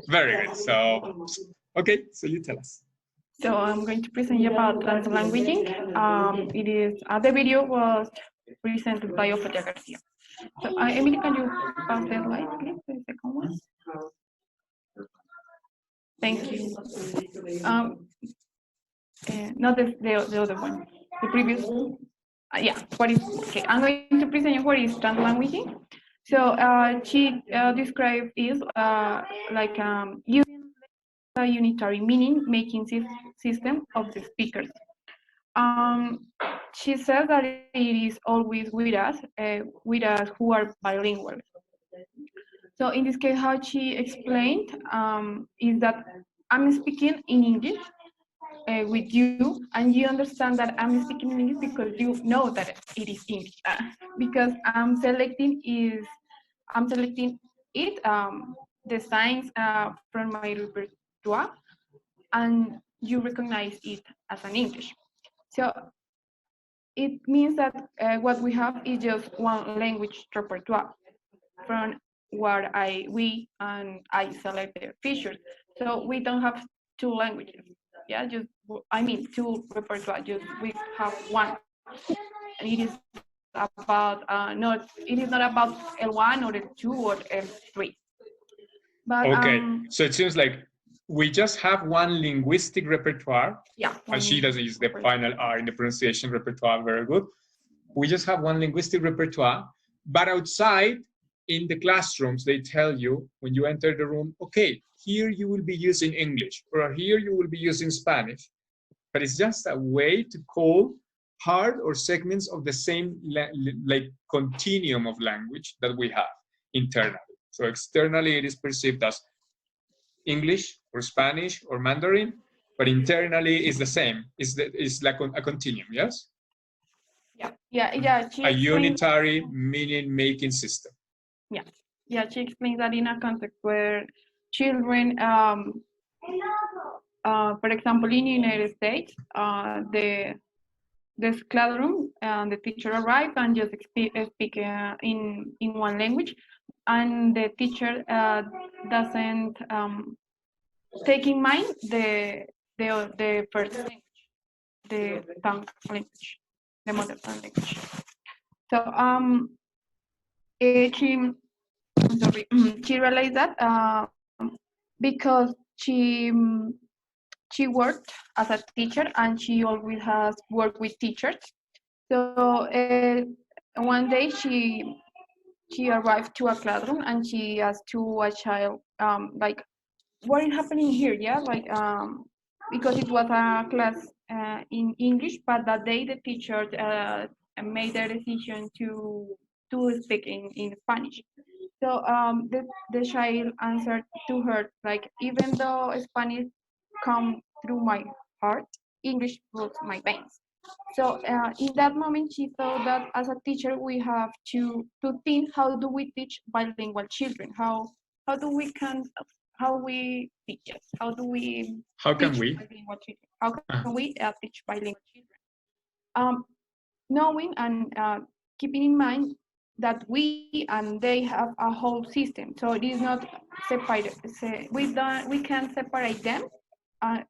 Very good. So, okay, so you tell us. So I'm going to present you about translanguaging. It is the video was presented by Ofelia Garcia. So Emily, can you pass the slide, please? The second one. Thank you. Not the other one. The previous. Yeah. What is okay? I'm going to present you what is translanguaging. So she described is like using a unitary meaning making system of the speakers. She says that it is always with us who are bilingual. So in this case, how she explained is that I'm speaking in English with you, and you understand that I'm speaking in English because you know that it is English. Because I'm selecting it the signs from my repertoire, and you recognize it as an English. So it means that what we have is just one language repertoire from where we select the features. So we don't have two languages. Yeah, just two repertoire. Just we have one. And it is about it is not about L1 or L2 or L3. But okay, so it seems like we just have one linguistic repertoire. Yeah. And she doesn't use the final R in the pronunciation repertoire. Very good. We just have one linguistic repertoire, but outside in the classrooms, they tell you when you enter the room, okay, here you will be using English, or here you will be using Spanish. But it's just a way to call part or segments of the same like continuum of language that we have internally. So externally, it is perceived as English or Spanish or Mandarin, but internally it's the same. It's like a continuum, yes? Yeah. A unitary meaning-making system. Yeah. She explains that in a context where children, for example, in the United States, the classroom and the teacher arrive and just speak in one language, and the teacher doesn't take in mind the first language, the tongue language, the mother tongue language. So she realized that because she worked as a teacher and she always has worked with teachers. So one day she arrived to a classroom and she asked to a child like, what is happening here? Yeah, like because it was a class in English, but that day the teacher made the decision to speak in Spanish. So the child answered to her like, even though Spanish come through my heart, English flows my veins. So in that moment, she thought that as a teacher, we have to think, how do we teach bilingual children? How do we teach us? How can we teach bilingual children? Knowing and keeping in mind that we and they have a whole system, so it is not separated. We can't separate them as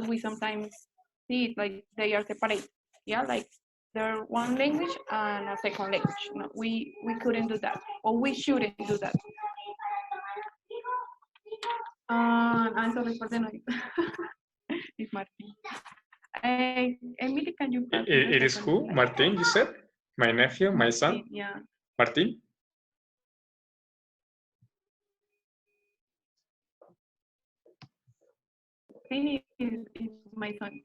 we sometimes see it, like they are separate. Yeah, like they're one language and a second language. No, we couldn't do that, or we shouldn't do that. I'm sorry for the noise. It's Martin. Emily, can you? It is who? Martin, you said? My nephew, my son? Yeah. Martin? Is my son.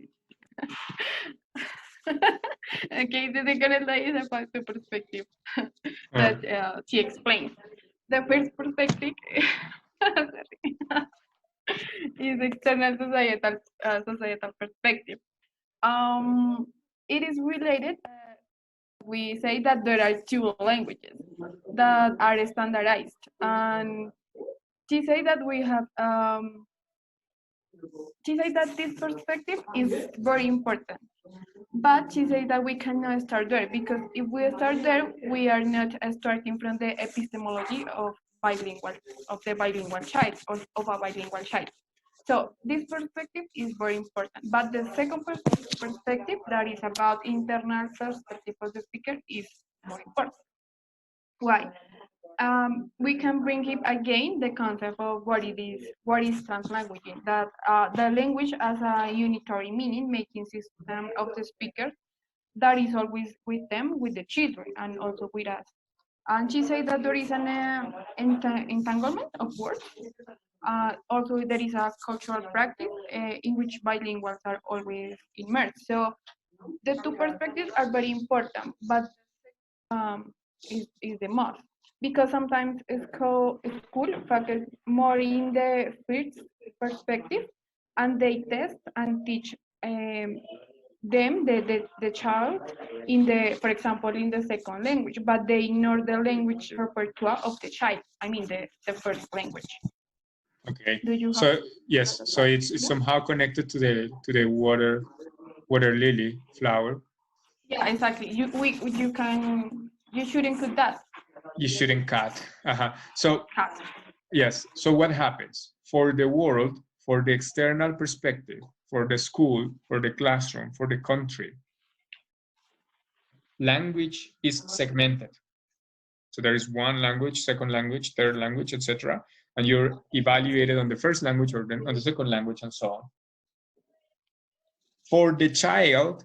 Okay, the second slide is about the perspective that she explains. The first perspective is external societal perspective. It is related. We say that there are two languages that are standardized, and she say that we have. She said that this perspective is very important, but she said that we cannot start there, because if we start there, we are not starting from the epistemology of the bilingual child, of a bilingual child. So this perspective is very important. But the second perspective, that is about internal perspective of the speaker, is more important. Why? We can bring it again the concept of what is translanguaging, that the language as a unitary meaning making system of the speaker that is always with them, with the children, and also with us. And she said that there is an entanglement of words. Also, there is a cultural practice in which bilinguals are always immersed. So the two perspectives are very important, but is the most, because sometimes school focus more in the first perspective, and they test and teach them the child in the, for example, in the second language, but they ignore the language repertoire of the child. I mean the first language. Okay. Do you So have yes, so it's somehow connected to the water lily flower. Yeah, exactly. You shouldn't put that. You shouldn't cut. So Cut. yes. So what happens for the world, for the external perspective, for the school, for the classroom, for the country? Language is segmented. So there is one language, second language, third language, etc. And you're evaluated on the first language or on the second language and so on. For the child,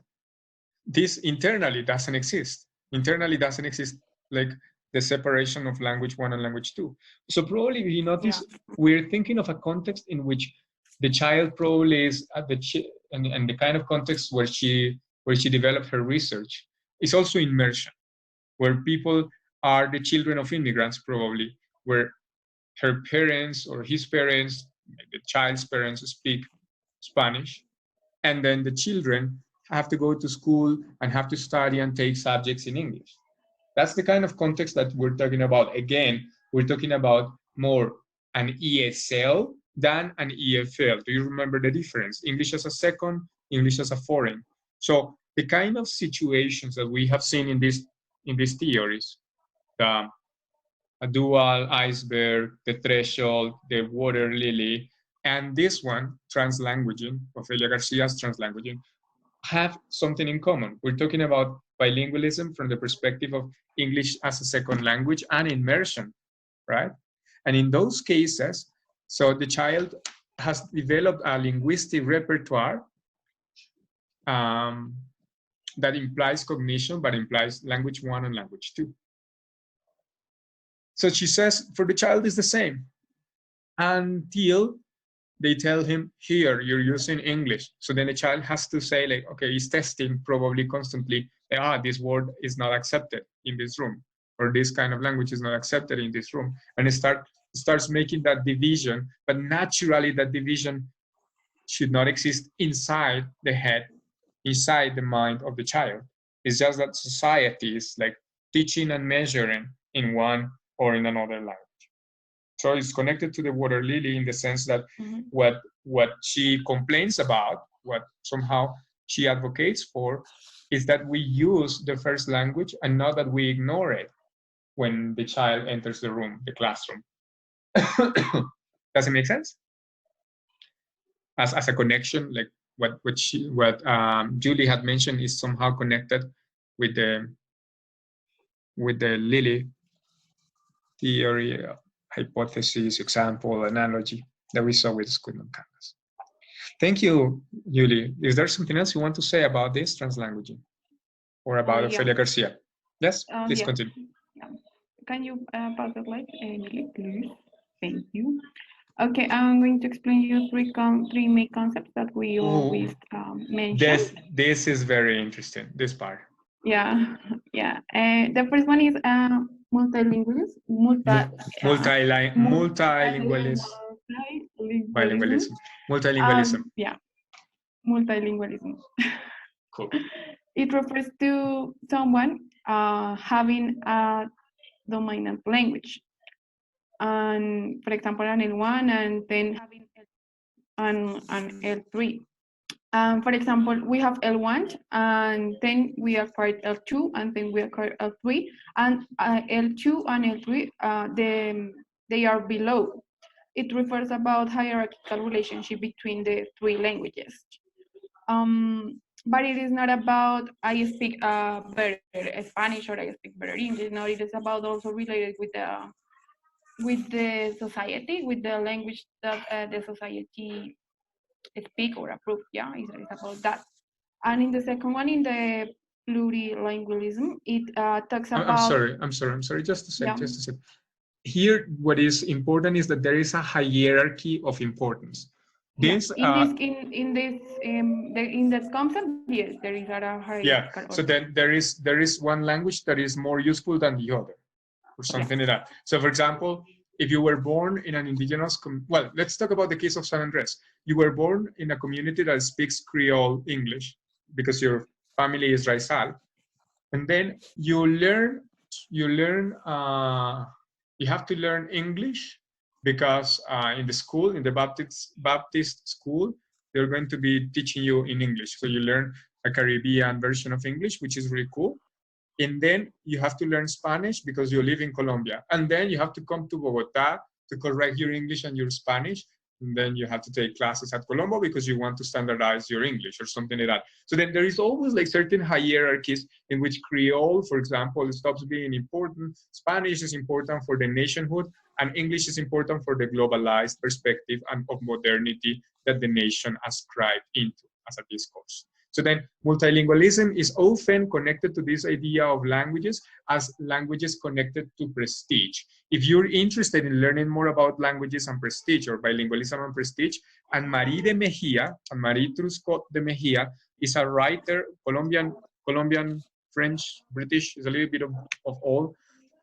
this internally doesn't exist. Internally doesn't exist like the separation of language one and language two. So probably you notice we're thinking of a context in which the child probably is at the and the kind of context where she developed her research is also immersion, where people are the children of immigrants probably, where her parents or his parents, the child's parents speak Spanish, and then the children have to go to school and have to study and take subjects in English. That's the kind of context that we're talking about. Again, we're talking about more an ESL than an EFL. Do you remember the difference? English as a second, English as a foreign. So the kind of situations that we have seen in these theories, the a dual iceberg, the threshold, the water lily, and this one, translanguaging, Ofelia Garcia's translanguaging, have something in common. We're talking about bilingualism from the perspective of English as a second language and immersion, right? And in those cases, so the child has developed a linguistic repertoire that implies cognition, but implies language one and language two. So she says, for the child, it's the same until they tell him, here, you're using English. So then the child has to say, like, okay, he's testing probably constantly, this word is not accepted in this room, or this kind of language is not accepted in this room. And it starts making that division, but naturally that division should not exist inside the head, inside the mind of the child. It's just that society is like teaching and measuring in one or in another language. So it's connected to the water lily in the sense that what she complains about, what somehow she advocates for, is that we use the first language and not that we ignore it when the child enters the room, the classroom. Does it make sense? As a connection, like what Julie had mentioned is somehow connected with the lily theory, hypothesis, example, analogy that we saw with Squid on Canvas. Thank you, Julie. Is there something else you want to say about this translanguaging or about Ofelia Garcia? Yes, please continue. Can you pass the slide, Emily, please? Thank you. Okay, I'm going to explain you three main concepts that we always mention. This is very interesting, this part. Yeah. The first one is multilingualism. Multilingualism. Multilingualism. Cool. It refers to someone having a dominant language. And for example, an L1 and then having an L3. For example, we have L1 and then we acquired L2 and then we acquired L3, and L2 and L3, they are below. It refers about hierarchical relationship between the three languages. But it is not about I speak better Spanish or I speak better English. No, it is about also related with the society, with the language that the society speak or approve. Yeah, it's about that. And in the second one, in the plurilingualism, it talks I'm about sorry. Just a sec. yeah. Just a sec. Here, what is important is that there is a hierarchy of importance. Yeah, This, in that concept, yes, there is a yeah. hierarchical So order. then there is one language that is more useful than the other, or something like that. So, for example, if you were born in an indigenous, well, let's talk about the case of San Andres. You were born in a community that speaks Creole English because your family is Raizal, and then you learn you have to learn English because in the school, in the Baptist school, they're going to be teaching you in English. So you learn a Caribbean version of English, which is really cool. And then you have to learn Spanish because you live in Colombia. And then you have to come to Bogota to correct your English and your Spanish. And then you have to take classes at Colombo because you want to standardize your English or something like that. So then there is always like certain hierarchies in which Creole, for example, stops being important. Spanish is important for the nationhood, and English is important for the globalized perspective and of modernity that the nation ascribed into as a discourse. So then multilingualism is often connected to this idea of languages as languages connected to prestige. If you're interested in learning more about languages and prestige, or bilingualism and prestige, Anne-Marie de Mejia, Anne-Marie Truscott de Mejia, is a writer, Colombian, French, British, is a little bit of all.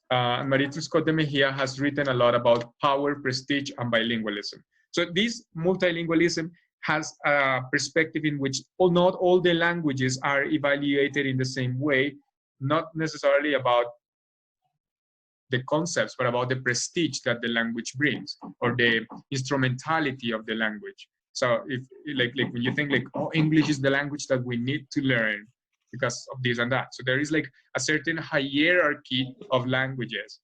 Anne-Marie Truscott de Mejia has written a lot about power, prestige, and bilingualism. So this multilingualism has a perspective in which not all the languages are evaluated in the same way, not necessarily about the concepts, but about the prestige that the language brings or the instrumentality of the language. So if like when you think like, oh, English is the language that we need to learn because of this and that. So there is like a certain hierarchy of languages.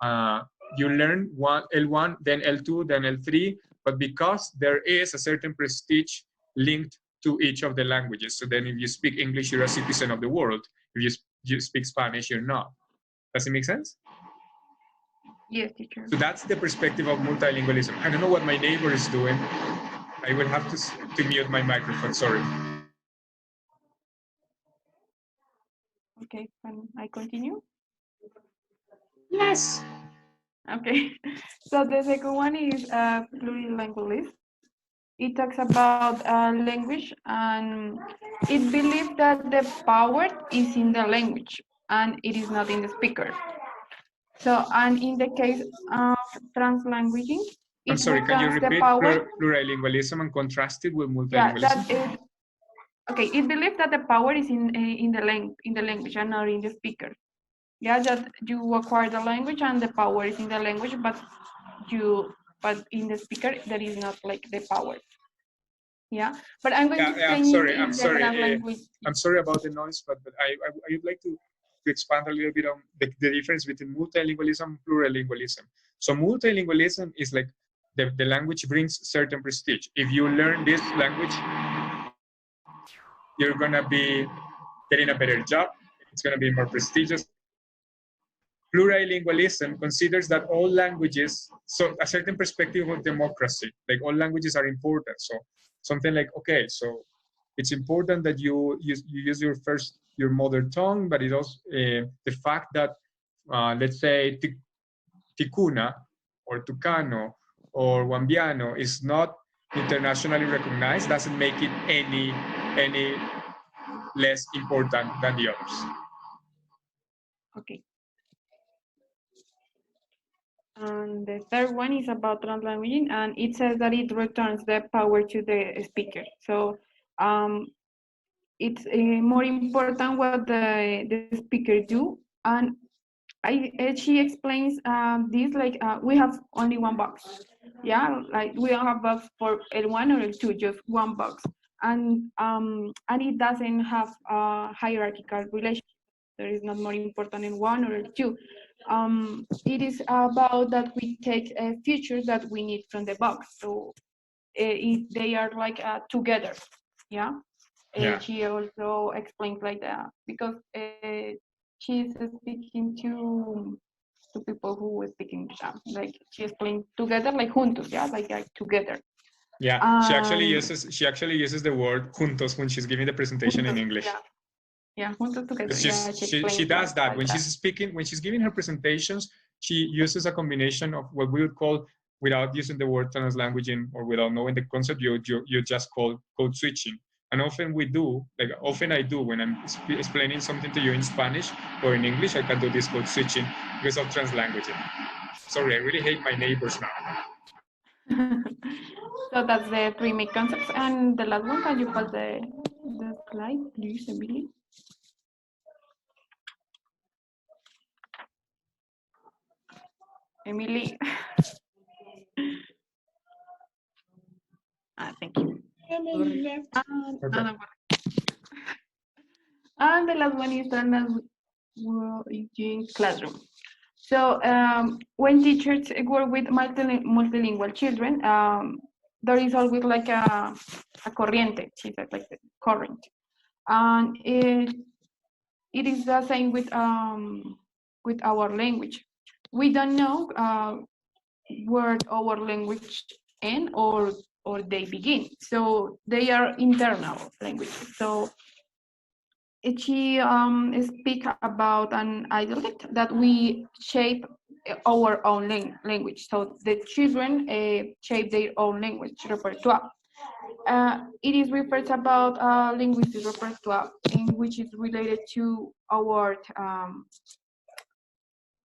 You learn L1, then L2, then L3, but because there is a certain prestige linked to each of the languages. So then if you speak English, you're a citizen of the world. If you speak Spanish, you're not. Does it make sense? Yes, teacher. So that's the perspective of multilingualism. I don't know what my neighbor is doing. I will have to mute my microphone, sorry. Okay, can I continue? Yes. Okay, so the second one is plurilingualism. It talks about language, and it believes that the power is in the language and it is not in the speaker. So, and in the case of translanguaging, I'm it sorry, can you returns the repeat power. plurilingualism and contrast it with Yeah, multilingualism? that is okay. It believes that the power is in the language and not in the speaker. Yeah, that you acquire the language and the power is in the language, but in the speaker there is not like the power. Yeah, but I'm going to I'm explain sorry. in the translanguage. I'm sorry about the noise, but I would like to expand a little bit on the difference between multilingualism and plurilingualism. So multilingualism is like the language brings certain prestige. If you learn this language, you're gonna be getting a better job. It's gonna be more prestigious. Plurilingualism considers that all languages, so a certain perspective of democracy, like all languages are important. So something like, okay, so it's important that you use your mother tongue, but it also the fact that let's say Ticuna or Tucano or Wambiano is not internationally recognized doesn't make it any less important than the others. Okay. And the third one is about translanguaging, and it says that it returns the power to the speaker. So it's more important what the speaker do. And she explains this like we have only one box. Yeah, like we don't have box for L1 or L2, just one box. And it doesn't have a hierarchical relationship. There is not more important in one or two. it is about that we take features that we need from the box. So they are like together, yeah. Yeah. She also explains like that because she's speaking to people who speak English. Like she explains together, like juntos, yeah, like together. Yeah, she actually uses the word juntos when she's giving the presentation in Juntos, English. yeah, juntos together. Because Yeah, she she explains does that like when that. she's speaking, when she's giving her presentations. She uses a combination of what we would call, without using the word translanguaging or without knowing the concept, you just call code switching. And often we do, like often I do when I'm explaining something to you in Spanish or in English, I can do this code switching because of translanguaging. Sorry, I really hate my neighbors now. So that's the three main concepts. And the last one, can you pass the slide, please, Emily? Emily. Thank you. Okay. And the last one is Translanguaging classroom. So when teachers work with multilingual children, there is always like a corriente, she said, like the current. And it is the same with our language. We don't know where our language end or they begin. So they are internal languages. So she speak about an dialect that we shape our own language. So the children shape their own language repertoire. It is refers about linguistic repertoire, in which is related to our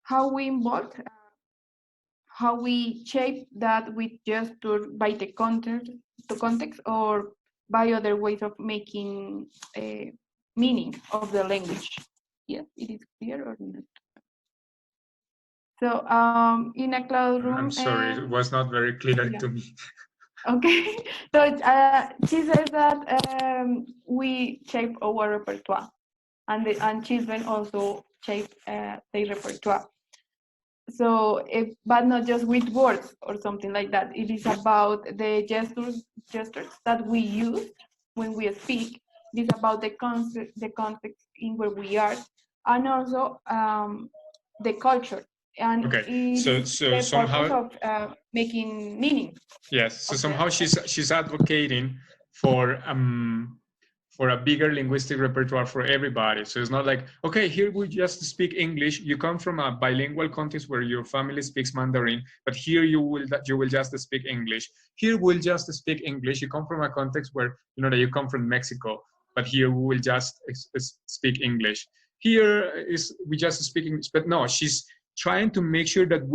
how we involve, how we shape that with gesture by the context, or by other ways of making meaning of the language. Yes, it is clear or not? So in a classroom. I'm sorry, it was not very clear yeah. to me. Okay, so she says that we shape our repertoire, and children also shape their repertoire. So, but not just with words or something like that. It is about the gestures that we use when we speak. It is about the context in where we are, and also the culture. And Okay, it so is the somehow, purpose of making meaning. yes, so Of somehow she's advocating for a bigger linguistic repertoire for everybody. So it's not like, okay, here we just speak English. You come from a bilingual context where your family speaks Mandarin, but here you will just speak English. Here we'll just speak English. You come from a context where that you come from Mexico, but here we will just speak English. Here is we just speak English, but no, she's trying to make sure that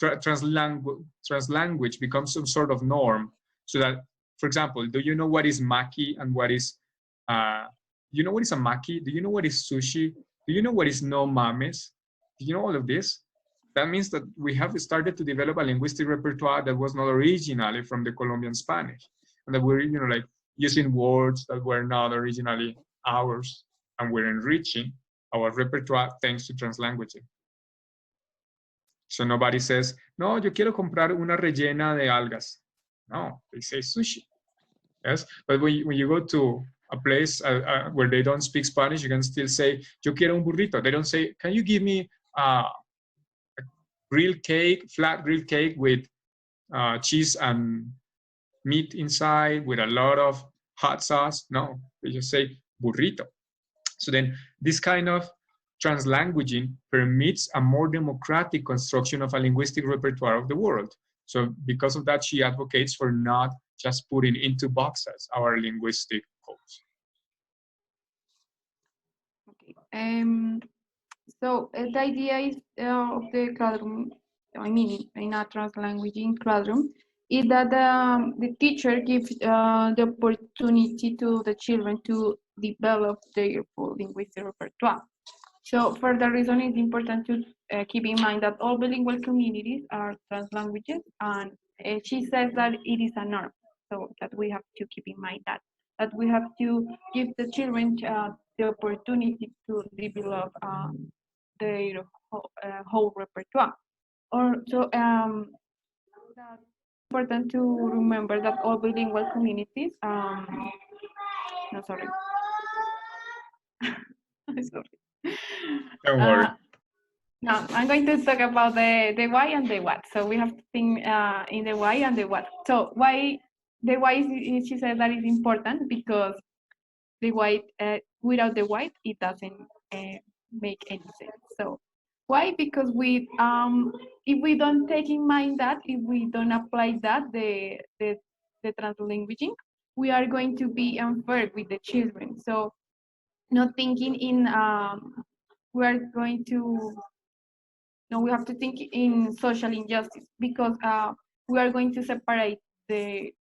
translanguage becomes some sort of norm, so that, for example, do you know what is maki and what is do you know what is a maki? Do you know what is sushi? Do you know what is no mames? Do you know all of this? That means that we have started to develop a linguistic repertoire that was not originally from the Colombian Spanish, and that we're like using words that were not originally ours, and we're enriching our repertoire thanks to translanguaging. So nobody says, no, yo quiero comprar una rellena de algas. No, they say sushi. Yes, but when you go to a place where they don't speak Spanish, you can still say, yo quiero un burrito. They don't say, can you give me a grilled cake, flat grilled cake with cheese and meat inside with a lot of hot sauce? No, they just say burrito. So then this kind of translanguaging permits a more democratic construction of a linguistic repertoire of the world. So because of that, she advocates for not just putting into boxes our linguistic codes. Okay. So the idea is of the classroom, I mean, in a translanguaging classroom, is that the teacher gives the opportunity to the children to develop their full linguistic repertoire. So for that reason, it's important to keep in mind that all bilingual communities are translanguages, and she says that it is a norm. So that we have to keep in mind that we have to give the children the opportunity to develop their whole repertoire. Or so that's important to remember that all bilingual communities. No, sorry. Sorry. Don't worry. Now I'm going to talk about the why and the what. So we have to think in the why and the what. So why the why is she said that is important because the white without the white it doesn't make any sense. So why? Because we if we don't take in mind that, if we don't apply that the translanguaging, we are going to be unfair with the children. So not thinking in we are going to no, we have to think in social injustice because we are going to separate the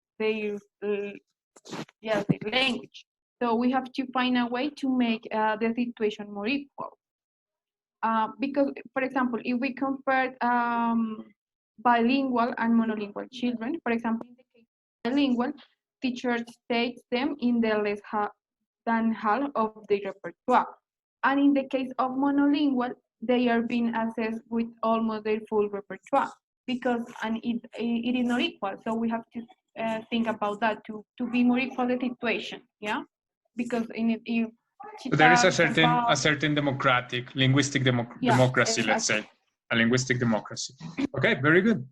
language. So we have to find a way to make the situation more equal. Because, for example, if we compare bilingual and monolingual children, for example, in the case of bilingual, teachers take them in the less than half of the repertoire. And in the case of monolingual, they are being assessed with almost their full repertoire because and it is not equal. So we have to think about that to be more equal the situation, yeah? Because if So there is a certain democratic, linguistic democracy, exactly. let's say, a linguistic democracy. Okay, very good.